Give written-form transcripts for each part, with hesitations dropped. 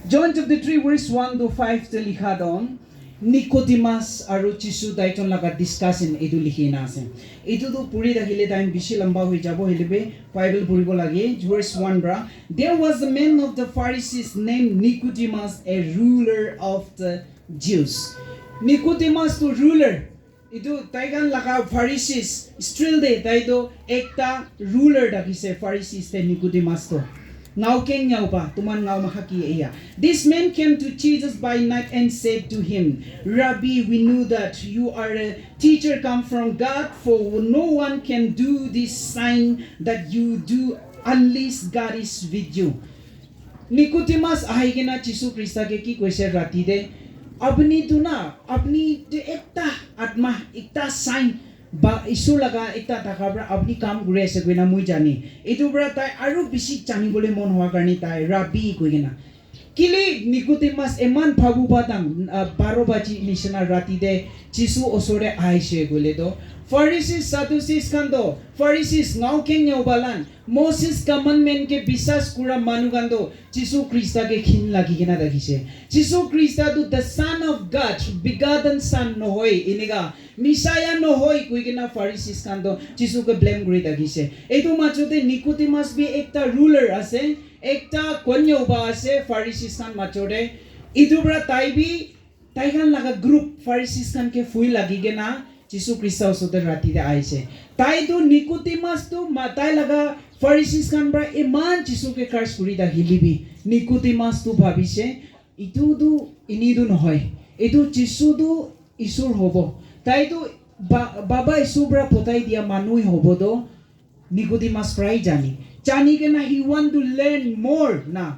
John chapter 3 verse 1 to 5 te likha don Nicodemus aru Jisu daiton laga discussion edu likhina ase. Edu tu puri dakhile time bishi lamba hoi jabo helibe Bible puribo lage verse 1 bra. There was a man of the Pharisees named Nicodemus, a ruler of the Jews. Nicodemus to ruler. Itu taigan laga Pharisees still de taido ekta ruler dakise Pharisees te Nicodemus to. Ngau keng ngau pa tuman ngau mahaki iya. This man came to Jesus by night and said to him, Rabbi, we knew that you are a teacher come from God, for no one can do this sign that you do unless God is with you. Nicodemus ahigena Jisu Krista ke ki koise rati de apni tu na apni de ekta atma ekta sign ba isu laga ekta takabra apni kam gure ase koina mui jani etu bra tai aru bisi chani bole mon howa karni tai rabbi koina kile Nicodemus eman phabu batang 12 baji nishana rati de Jisu osore aise gole do Pharisees Sadducees kando Pharisees ngau keng nyau balan Moses commandment ke bisas kura manugando Jisu Krista ke khin lagi kena dakise Jisu Krista tu the son of God begotten son no hoy iniga Messiah no hoy kui kena Pharisees kando Jisu ke blame guri dakise etu machote Nicodemus be ekta ruler ase ekta konyo ba ase Pharisees kan machode etu bra tai bi tai kan laga group Pharisees kan ke fui lagi kena Jisu Krista osote rati de aise tai tu Nicodemus tu matai laga Pharisees kan bra iman Jisu ke curse kuri da hilibi Nicodemus tu bhabise itu du ini du nohoy itu Jisu du isur hobo tai tu baba isu bra potai dia manui hobo do Nicodemus prai jani ke na he want to learn more na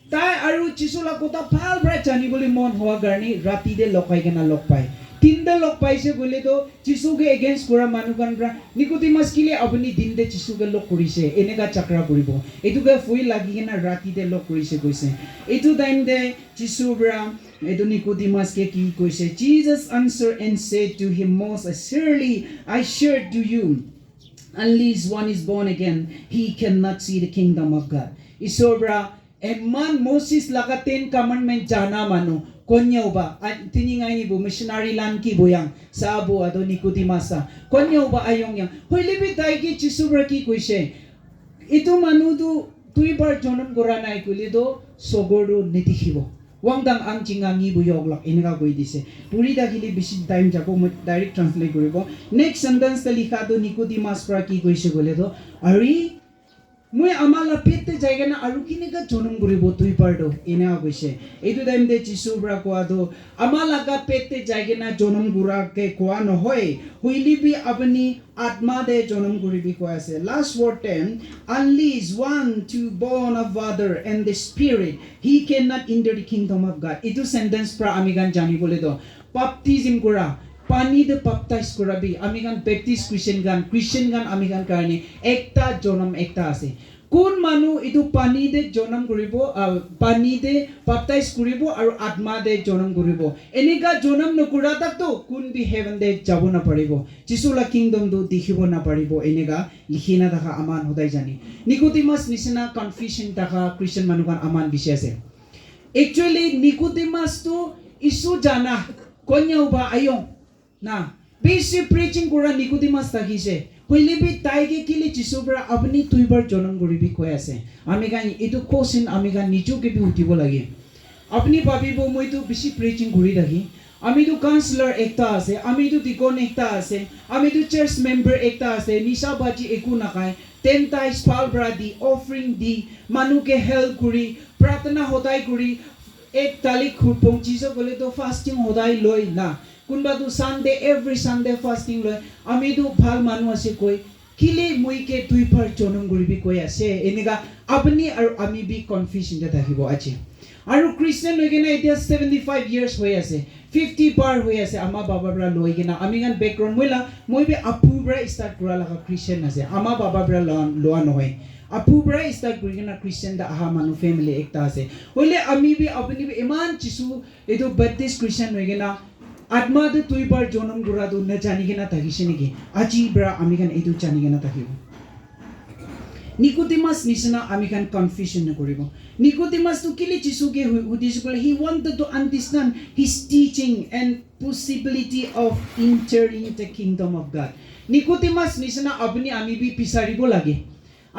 tai aru Jisu la kota phal bra jani boli mon howa garni rati de lokai ke na lok pai tinda lok paise gole to Jisu ke against kura manukan bra Nicodemus kile apni din de Jisu ke lok korise enega chakra koribo etu ke foi lagi kena rati de lok korise koise etu time de Jisu bra etu Nicodemus ke ki koise Jesus answered and said to him most assuredly I assure to you unless one is born again he cannot see the kingdom of God isobra eman Moses laga 10 commandment jana manu konyaw ba tiningai ni bu missionary lan ki boyang sa abu ado Nicodemus konyaw ba ayong yang hoilibi tai ki Jisubra ki koise itu manu du tuibar jonon goranai kulido sogoru nitikhibo wangdang ang jingangi bu yoglak inga koi dise puri dakili bisi time japo direct translate koribo next sentence ta likha do Nicodemus pra ki koise gole do ari moi amala pette jaiga na aru kine ka jonum guribo tui pardo ina koise etu time de Jisu bra ko ado amala ka pette jaiga na jonum gura ke ko no hoy huili bi apni atma de jonum guribi ko ase last word 10 unless one to born of water and the spirit he cannot enter the kingdom of God etu sentence pra amigan jani bole do baptism gura pani de baptize kurabi amigan baptist Christian gan amigan karni ekta jonam ekta ase kun manu itu pani de jonam koribo pani de baptize koribo aru atma de jonam koribo enega jonam nokura tak to kun bi heaven de jabo na paribo Jisu la kingdom do dikhibo na paribo enega likhina dakha aman hodai jani Nicodemus nisina confusion dakha Christian manukan aman bishase actually Nicodemus to isu jana konya uba ayong na basic preaching kura Nicodemus takise hoilibi taige kile Jisubra apni tuibar jonam goribi koi ase amigan etu question amigan nichu ke bi utibo lage apni pabibo moi tu bisi preaching gori rakhi ami tu counselor ekta ase ami tu deacon ekta ase ami tu church member ekta ase nisha baji eku nakai 10 tithes pal bradi offering di manu ke help kuri pratana hodai kuri ek talik khupong chiso gole to fasting hodai loi na kunba tu Sunday every Sunday fasting loi ami tu bhal manu ase koi kile moi ke tui par jonam guribi koi ase eniga apni aru ami bi confusion ta thakibo ache aru Christian hoigena etia 75 years hoi ase 50 par hoi ase ama baba bra loigena ami gan background moi be apu bra start kura laga Christian ase ama baba bra loa nohoi apu bra start kurigena Christian da aha manu family ekta ase hole ami bi apni bi iman Jisu etu Baptist Christian hoigena atma de tuibar jonam gura do na jani gena takisini ki aji bra amigan edu jani gena takibo নিকোডিমাছ নিচিনা আমি খান confusion নকৰিব নিকোডিমাছটো কিলি যিশুকে সুধিছিল he wanted to understand his teaching and possibility of entering the kingdom of God নিকোডিমাছ নিচিনা আপুনি আমি B বিচাৰিব লাগে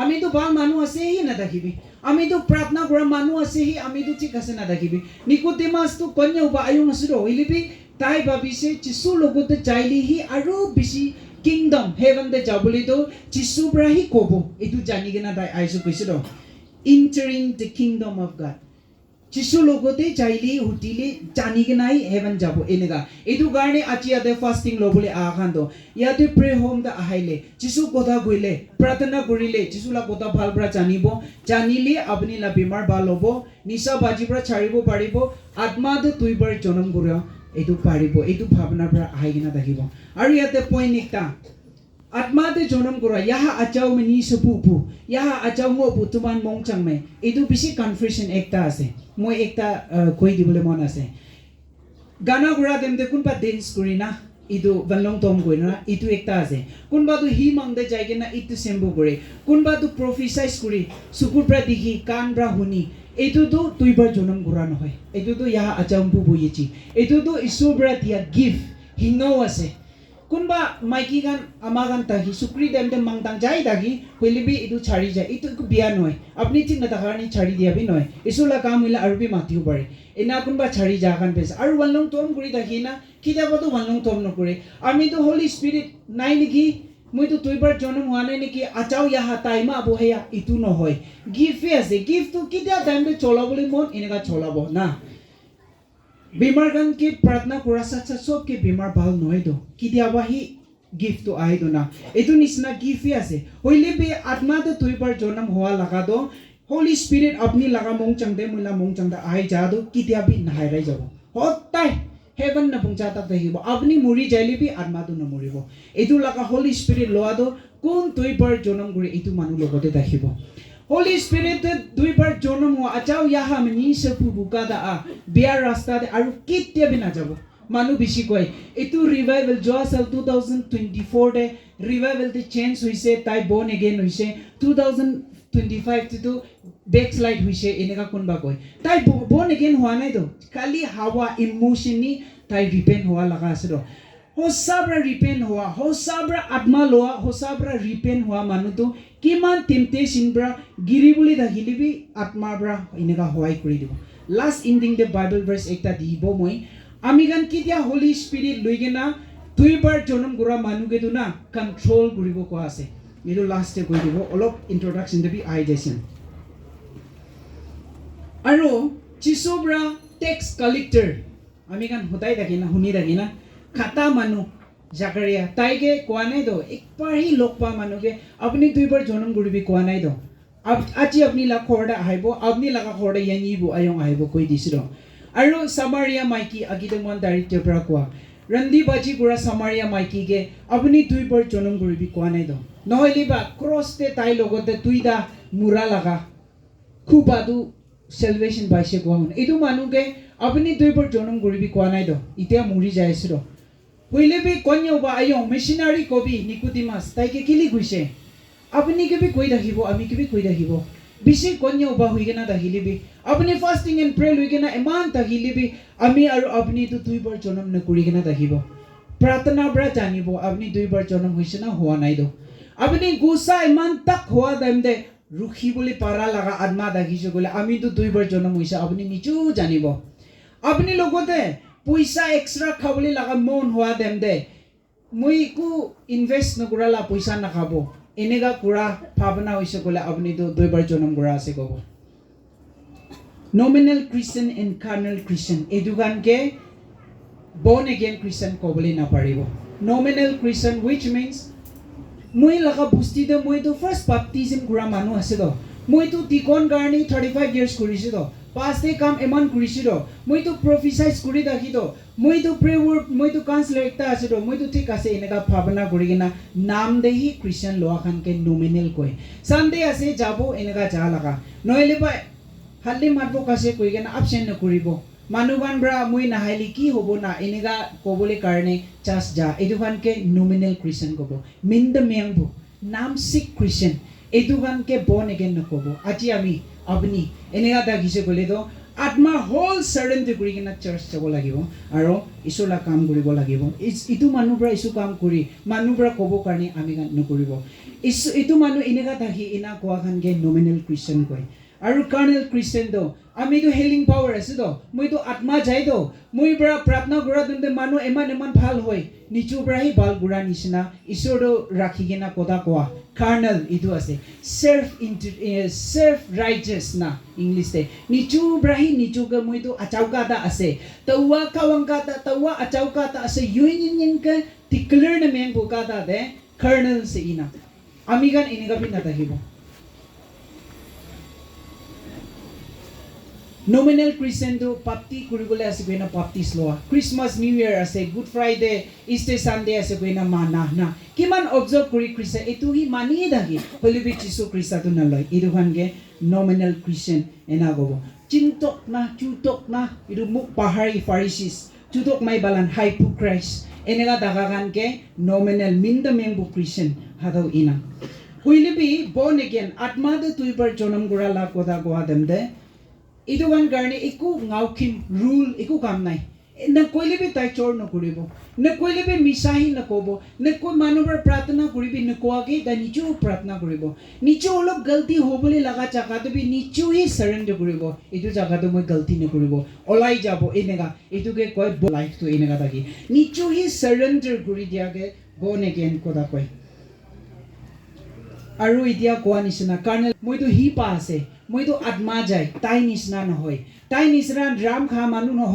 আমিতো ভাল মানুহ আছে হি নাথাকিবি আমিতো প্ৰাৰ্থনা কৰা মানুহ আছে হি আমিতো ঠিক আছে নাথাকিবি নিকোডিমাছটো কন্যা উবা আয়ুং আছিল হইলিবি তাই ভাবিছে যিশু লগতে যাইলিহি আৰু বেছি kingdom heaven de jabuli to jisu brahi kobo etu jani gena dai aisu koise do entering the kingdom of God jisu logote jaili hutile jani gena hi heaven jabo enega etu garne achi ade fasting lobule ahan do yate pray home da ahaile jisu kotha goile pratana korile jisu la kotha bhal bra janibo janile apni la bimar bal hobo nisa baji bra charibo paribo atma de tuibar jonam gura etu paribo etu bhavna bra ahigina dakibo aru yate point ekta atma de jonam gura yaha achau mani supu yaha achau mo butuman mongchang me etu bisi confusion ekta ase moi ekta koi dibole mon ase gana gura dem de kunba dance kurina idu vanlong tom goina itu ekta ase kunba tu hi mangde jaigena itu sembo gore kunba tu prophesize kuri sukur pra dikhi kan bra huni etu to tuibar jonam gura nohoy etu to yaha achampu boyechi etu to isubra dia give hinno ase kunba maiki gan amagan tahi sukri dem dem mangtang jai dagi hoilibi etu chari jai etu ku bia noy apni tin na takarni chari dia bi noy isula kam hila arbi matiu bare ena kunba chari jagan pes aru wanlong tom guri dagi na kida bodu wanlong tom no kure ami to holy spirit nai niki moi to toibar jonam hua nai niki achau ya hatai ma bo heya itu no hoy give ase give to kida time de chola boli mon enega chola bo na बीमार gun के प्रार्थना करा सच सब के बीमार बाल नय दो किदिया बाही gift तो आइ दो ना एतु निसना गिफ्ट आसे होइले बे आत्मा तो तुई पर जोनम हुआ लगा दो होली स्पिरिट अपनी लगा मोंग चंगदे मुला मोंग चंगदा आइ जा दो किदिया भी नहाय राय जाबो होताय हेवन न पुंचा तक दहिबो अपनी मुरी जाइले भी आत्मा तो न मरिबो एतु लगा होली स्पिरिट लोआ दो कोन तुई पर जोनम गुरे एतु मानु लगते दहिबो Holy Spirit dui bar jonam ho achau yaha mani sepu buka da a biar rasta de aru kitya bina jabo manu bishi koi etu revival joasal 2024 de revival de change hoise tai born again hoise 2025 to backslide hoise eneka kunba koi tai born again hoa nai do kali hawa emotion ni tai repent hoa laga asro ho sabra repent hoa ho sabra atma loa ho sabra repent hoa manu to kiman temptation bra giribuli da hilibi atma bra inega hoai kuri dibo last ending the bible verse ekta dibo moi amigan kidia holy spirit loigena tuibar jonam gura manu ge duna control guribo ko ase mido last e koi dibo olop introduction de bi ai jaisen aro chisobra tax collector amigan hotai dakina huni dakina khata manu Zakaria taige koanai do ek par hi lokpa manuge apni duibar jonam guribi koanai do achi apni la khorda haibo apni la khorda yani bu ayong haibo koi disiro aru Samaria maiki agide mon daritya pra kwa randi baji gura Samaria maiki ge apni duibar jonam guribi koanai do nohili ba cross te tai logote tuida mura laga khubadu salvation baise koan edu manuge apni duibar jonam guribi koanai do itia muri jaisiro होइले भी कोन्यो बा आयो missionary को भी निकोडिमास ताइके किली गुइसे अपनी के भी कोई रहिबो अमी के भी कोई रहिबो बिसे कोन्यो बा होइगेना दहिली भी अपनी फास्टिंग एंड प्रे होइगेना एमान दहिली भी अमी और अपनी तो दुई बार जन्म न कुरिगेना दहिबो प्रार्थना ब्रा जानिबो अपनी दुई बार जन्म होइसेना हुआ नाइ दो अपनी गुसा एमान तक हुआ दम दे रुखी बोली पारा लगा आत्मा दहिसो गोले अमी तो दुई बार जन्म होइसा अपनी निचु जानिबो अपनी लोगोते पैसा एक्स्ट्रा खाबले लगा मन हुआ देम दे मुई को इन्वेस्ट न गुराला पैसा न खाबो एनेगा कुरा भावना होइसे गोले अपनी तो दुई बार जन्म गुरा से गबो nominal Christian and carnal Christian एदुगान के born again Christian कोबले ना पारिबो नॉमिनल क्रिश्चियन व्हिच मींस मुई लगा बुस्ती दे मुई तो फर्स्ट बैप्टिज्म गुरा मानु आसे दो मुई तो टिकन गार्नी 35 इयर्स करिसे दो पास्ते काम एमान करिसिरो মই তো প্রফেসাইজ কৰি দাখিতো মই তো প্ৰে ওয়াৰ্ড মই তো কাউন্সিলৰ একটা আছিলো মই তো ঠিক আছে এনেকা ভাবনা কৰি কিনা নাম দেহি ক্ৰিশ্চিয়ান লোৱা খানকে নমিনেল কয় সানডে আছে যাব এনেকা যা লাগা নহলে বা হাল্লি মাতব কাছে কই কিনা অপশন নকৰিব মানুবান ব্ৰা মই নাহাইলি কি হ'ব না এনেকা কবলে কাৰণে চাস যা এটো খানকে নমিনেল ক্রিশ্চিয়ান কব মিন দ্য মেংবু নাম সিক ক্রিশ্চিয়ান এইটো গানকে born again নক'ব আজি আমি আপুনি এনেকা দেখিছে ক'লে তো আত্মা হোল সাৰেণ্ডাৰ কৰি কিনা চাৰ্চ যাব লাগিব আৰু ঈশ্বৰৰ কাম কৰিব লাগিব ইটো মানুহৰ ইছু কাম কৰি মানুহৰ ক'ব কাৰণে আমি নকৰিব ইটো মানুহ এনেকা থাকি এনা কোৱা খানকে নমিনেল খ্ৰীষ্টান কয় আৰু কাৰ্নেল খ্ৰীষ্টান তো আমিতো হেলিং পাৱাৰ আছে তো মইতো আত্মা যাই তো মই পৰা প্ৰাৰ্থনা কৰা তেন্তে মানুহ ইমান ভাল হয় নিচুৰ পৰাহি ভাল গুৰা নিচিনা ঈশ্বৰটো ৰাখি কিনা কথা কোৱা কাৰ্নেল ইটো আছে সেল্ফ ৰাইটাছ না ইংলিছে নিচুৰ পৰাহি নিচুকে মইতো আচাউকাটা আছে তৱা কাৱাংকাটা তৱা আচাউকাটা আছে ইউনিয়নকে টিকলাৰ না মেং বুকাটা দে কাৰ্নেল সে ইনা আমি গান এনেকা বি নাথাকিব Nominal Christian to bapti kuribole ase kuina baptist loa Christmas New Year ase Good Friday Easter Sunday ase kuina mana na kiman observe kuri Christian etu hi mani dagi holibi Jisu Christ tu na loi idu hange nominal Christian ena gobo cintok na chutok na idu muk pahari Pharisees chutok mai balan hypocrites enega dagagan ke nominal minda mengbu Christian hadau ina holibi born again atma de tuibar jonam gura la koda goa demde ইটো গান কাৰণে একো গাউখিম rule একো কাম নাই না কইলে B তাই চোৰ নকৰিব না কইলে বি মিছাহি নকব না কৈ মানুহৰ প্ৰাৰ্থনা কৰিবি নকোৱাকে তাই নিজেও প্ৰাৰ্থনা কৰিব নিজে অলপ গলতি হ'বলৈ লগা জাগাটো বি নিজেই সাৰেণ্ডাৰ কৰিব এইটো জাগাটো মই গলতি নকৰিব ওলাই যাব এনেকা এইটোকে কয় লাইফটো এনেকা থাকি নিজেই সাৰেণ্ডাৰ কৰি দিয়াকে বৰ্ন এগেইন কথা কয় আৰু এতিয়া কোৱা নিচিনা কাৰণ মইতো হি পা আছে মইতো আত্মা যায় তাই নিচিনা নহয় তাই নিচিনা ড্ৰাম খা মানুহ নহয়